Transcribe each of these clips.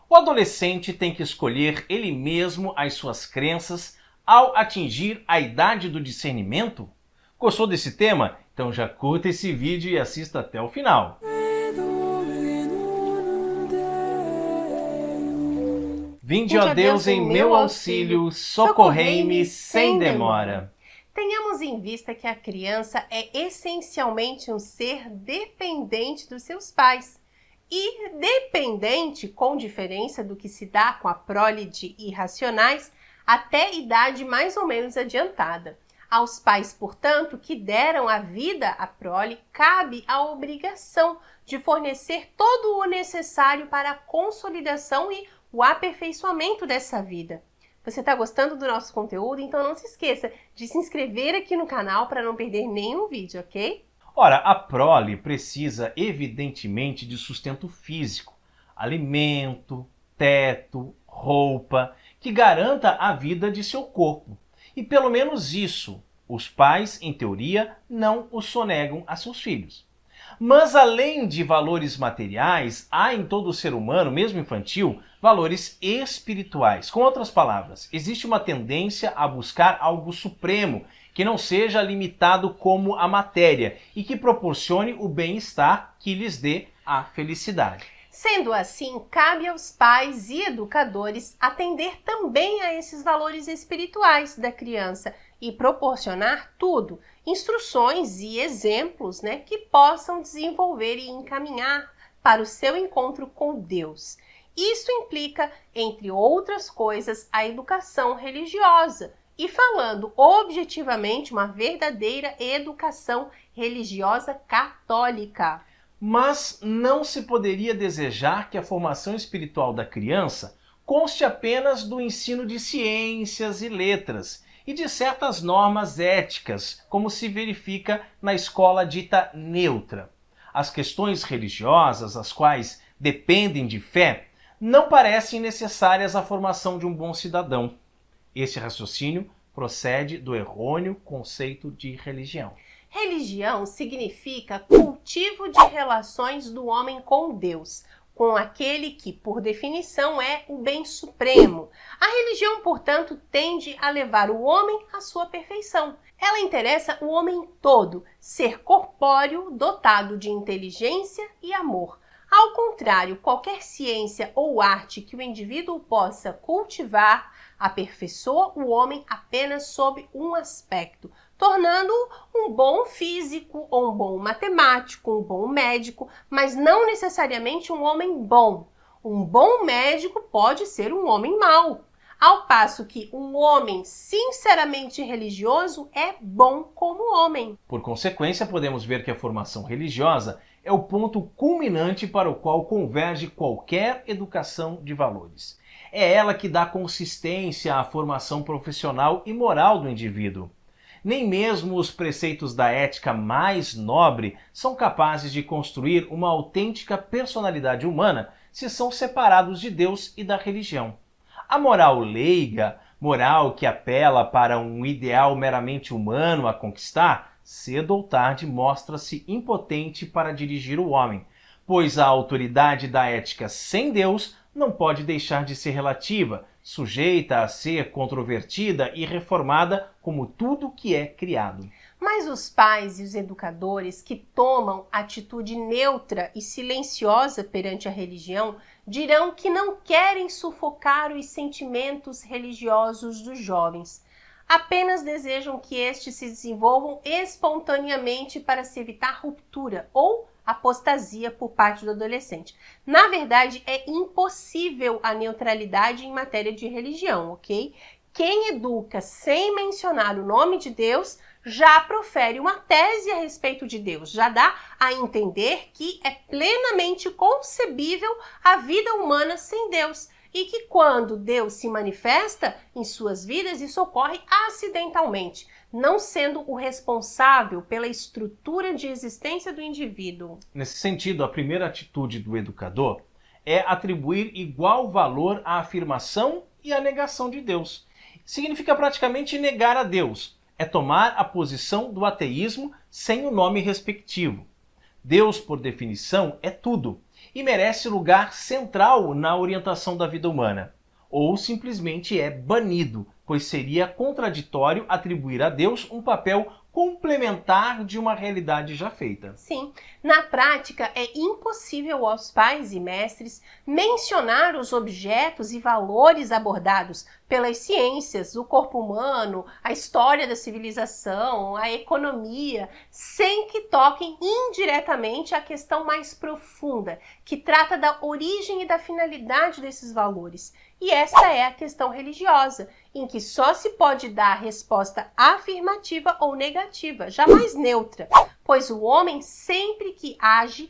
O adolescente tem que escolher ele mesmo as suas crenças ao atingir a idade do discernimento? Gostou desse tema? Então já curta esse vídeo e assista até o final. Vinde, ó Deus, em meu auxílio, socorrei-me sem demora. Tenhamos em vista que a criança é essencialmente um ser dependente dos seus pais. E dependente, com diferença do que se dá com a prole de irracionais, até idade mais ou menos adiantada. Aos pais, portanto, que deram a vida à prole, cabe a obrigação de fornecer todo o necessário para a consolidação e o aperfeiçoamento dessa vida. Você está gostando do nosso conteúdo? Então não se esqueça de se inscrever aqui no canal para não perder nenhum vídeo, ok? Ora, a prole precisa evidentemente de sustento físico, alimento, teto, roupa, que garanta a vida de seu corpo. E pelo menos isso, os pais, em teoria, não o sonegam a seus filhos. Mas além de valores materiais, há em todo ser humano, mesmo infantil, valores espirituais. Com outras palavras, existe uma tendência a buscar algo supremo, que não seja limitado como a matéria e que proporcione o bem-estar que lhes dê a felicidade. Sendo assim, cabe aos pais e educadores atender também a esses valores espirituais da criança e proporcionar tudo, instruções e exemplos, que possam desenvolver e encaminhar para o seu encontro com Deus. Isso implica, entre outras coisas, a educação religiosa e, falando objetivamente, uma verdadeira educação religiosa católica. Mas não se poderia desejar que a formação espiritual da criança conste apenas do ensino de ciências e letras e de certas normas éticas, como se verifica na escola dita neutra. As questões religiosas, as quais dependem de fé, não parecem necessárias à formação de um bom cidadão. Esse raciocínio procede do errôneo conceito de religião. Religião significa cultivo de relações do homem com Deus, com aquele que, por definição, é o bem supremo. A religião, portanto, tende a levar o homem à sua perfeição. Ela interessa o homem todo, ser corpóreo, dotado de inteligência e amor. Ao contrário, qualquer ciência ou arte que o indivíduo possa cultivar aperfeiçoa o homem apenas sob um aspecto, tornando-o um bom físico, ou um bom matemático, um bom médico, mas não necessariamente um homem bom. Um bom médico pode ser um homem mau, ao passo que um homem sinceramente religioso é bom como homem. Por consequência, podemos ver que a formação religiosa é o ponto culminante para o qual converge qualquer educação de valores. É ela que dá consistência à formação profissional e moral do indivíduo. Nem mesmo os preceitos da ética mais nobre são capazes de construir uma autêntica personalidade humana se são separados de Deus e da religião. A moral leiga, moral que apela para um ideal meramente humano a conquistar, cedo ou tarde mostra-se impotente para dirigir o homem, pois a autoridade da ética sem Deus não pode deixar de ser relativa, sujeita a ser controvertida e reformada como tudo que é criado. Mas os pais e os educadores que tomam atitude neutra e silenciosa perante a religião dirão que não querem sufocar os sentimentos religiosos dos jovens. Apenas desejam que estes se desenvolvam espontaneamente para se evitar ruptura ou apostasia por parte do adolescente. Na verdade, é impossível a neutralidade em matéria de religião, ok? Quem educa sem mencionar o nome de Deus já profere uma tese a respeito de Deus, já dá a entender que é plenamente concebível a vida humana sem Deus e que quando Deus se manifesta em suas vidas, isso ocorre acidentalmente, não sendo o responsável pela estrutura de existência do indivíduo. Nesse sentido, a primeira atitude do educador é atribuir igual valor à afirmação e à negação de Deus. Significa praticamente negar a Deus, é tomar a posição do ateísmo sem o nome respectivo. Deus, por definição, é tudo, e merece lugar central na orientação da vida humana. Ou simplesmente é banido, pois seria contraditório atribuir a Deus um papel complementar de uma realidade já feita. Sim, na prática é impossível aos pais e mestres mencionar os objetos e valores abordados pelas ciências, o corpo humano, a história da civilização, a economia, sem que toquem indiretamente a questão mais profunda, que trata da origem e da finalidade desses valores. E essa é a questão religiosa, em que só se pode dar resposta afirmativa ou negativa, jamais neutra, pois o homem sempre que age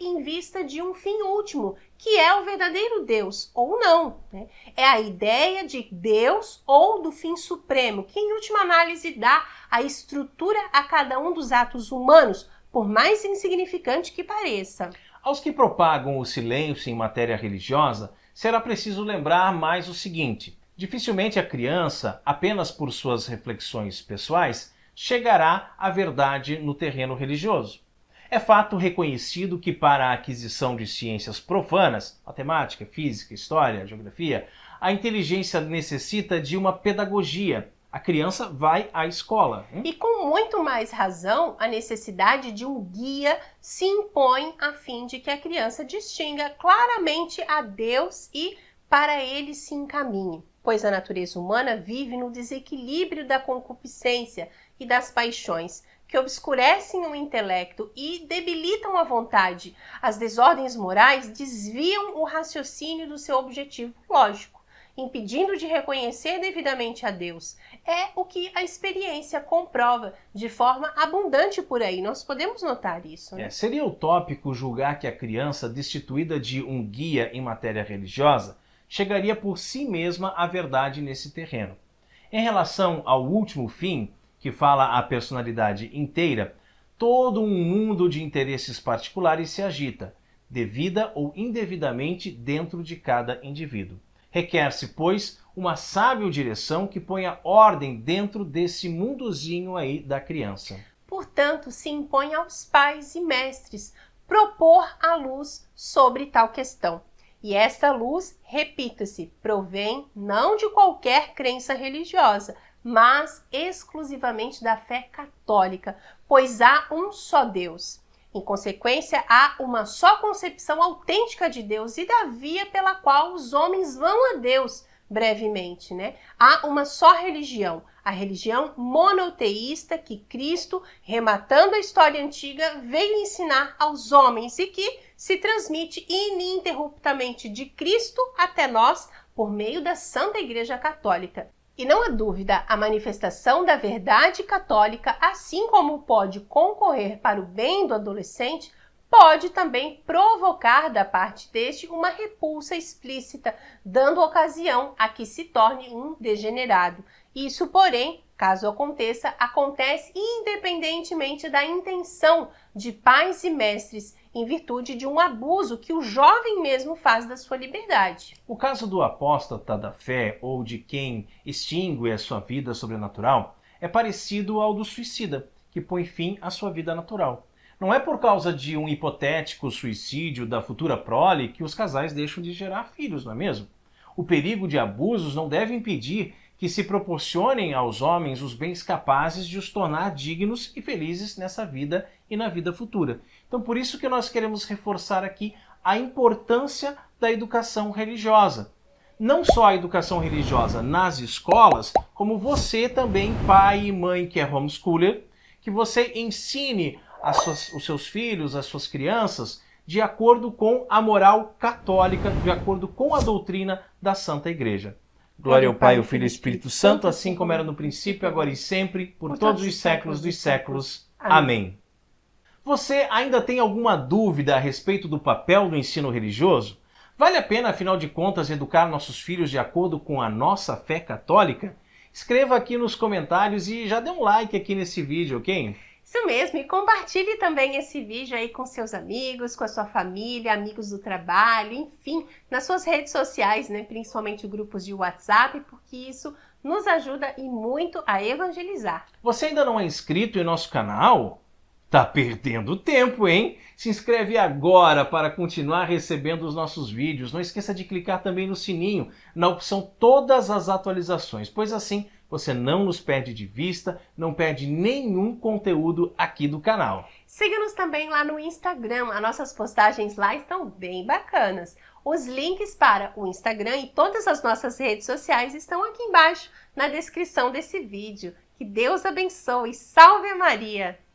em vista de um fim último, que é o verdadeiro Deus, ou não, né? É a ideia de Deus ou do fim supremo, que em última análise dá a estrutura a cada um dos atos humanos, por mais insignificante que pareça. Aos que propagam o silêncio em matéria religiosa, será preciso lembrar mais o seguinte: dificilmente a criança, apenas por suas reflexões pessoais, chegará à verdade no terreno religioso. É fato reconhecido que para a aquisição de ciências profanas, matemática, física, história, geografia, a inteligência necessita de uma pedagogia. A criança vai à escola. E com muito mais razão, a necessidade de um guia se impõe a fim de que a criança distinga claramente a Deus e para ele se encaminhe, pois a natureza humana vive no desequilíbrio da concupiscência e das paixões, que obscurecem o intelecto e debilitam a vontade. As desordens morais desviam o raciocínio do seu objetivo lógico, impedindo de reconhecer devidamente a Deus. É o que a experiência comprova de forma abundante por aí. Nós podemos notar isso, né? Seria utópico julgar que a criança, destituída de um guia em matéria religiosa, chegaria por si mesma à verdade nesse terreno. Em relação ao último fim, que fala a personalidade inteira, todo um mundo de interesses particulares se agita, devida ou indevidamente dentro de cada indivíduo. Requer-se, pois, uma sábia direção que ponha ordem dentro desse mundozinho aí da criança. Portanto, se impõe aos pais e mestres propor a luz sobre tal questão. E esta luz, repita-se, provém não de qualquer crença religiosa, mas exclusivamente da fé católica, pois há um só Deus. Em consequência, há uma só concepção autêntica de Deus e da via pela qual os homens vão a Deus, brevemente, né? Há uma só religião, a religião monoteísta que Cristo, rematando a história antiga, veio ensinar aos homens e que se transmite ininterruptamente de Cristo até nós por meio da Santa Igreja Católica. E não há dúvida, a manifestação da verdade católica, assim como pode concorrer para o bem do adolescente, pode também provocar da parte deste uma repulsa explícita, dando ocasião a que se torne um degenerado. Isso, porém, caso aconteça, acontece independentemente da intenção de pais e mestres, em virtude de um abuso que o jovem mesmo faz da sua liberdade. O caso do apóstata da fé ou de quem extingue a sua vida sobrenatural é parecido ao do suicida, que põe fim à sua vida natural. Não é por causa de um hipotético suicídio da futura prole que os casais deixam de gerar filhos, não é mesmo? O perigo de abusos não deve impedir que se proporcionem aos homens os bens capazes de os tornar dignos e felizes nessa vida e na vida futura. Então, por isso que nós queremos reforçar aqui a importância da educação religiosa. Não só a educação religiosa nas escolas, como você também, pai e mãe que é homeschooler, que você ensine os seus filhos, as suas crianças, de acordo com a moral católica, de acordo com a doutrina da Santa Igreja. Glória ao Pai, ao Filho e ao Espírito Santo, assim como era no princípio, agora e sempre, por todos os séculos dos séculos. Amém. Você ainda tem alguma dúvida a respeito do papel do ensino religioso? Vale a pena, afinal de contas, educar nossos filhos de acordo com a nossa fé católica? Escreva aqui nos comentários e já dê um like aqui nesse vídeo, ok? Isso mesmo, e compartilhe também esse vídeo aí com seus amigos, com a sua família, amigos do trabalho, enfim, nas suas redes sociais, né? Principalmente grupos de WhatsApp, porque isso nos ajuda e muito a evangelizar. Você ainda não é inscrito em nosso canal? Tá perdendo tempo, hein? Se inscreve agora para continuar recebendo os nossos vídeos. Não esqueça de clicar também no sininho, na opção Todas as atualizações, pois assim você não nos perde de vista, não perde nenhum conteúdo aqui do canal. Siga-nos também lá no Instagram, as nossas postagens lá estão bem bacanas. Os links para o Instagram e todas as nossas redes sociais estão aqui embaixo na descrição desse vídeo. Que Deus abençoe. Salve a Maria!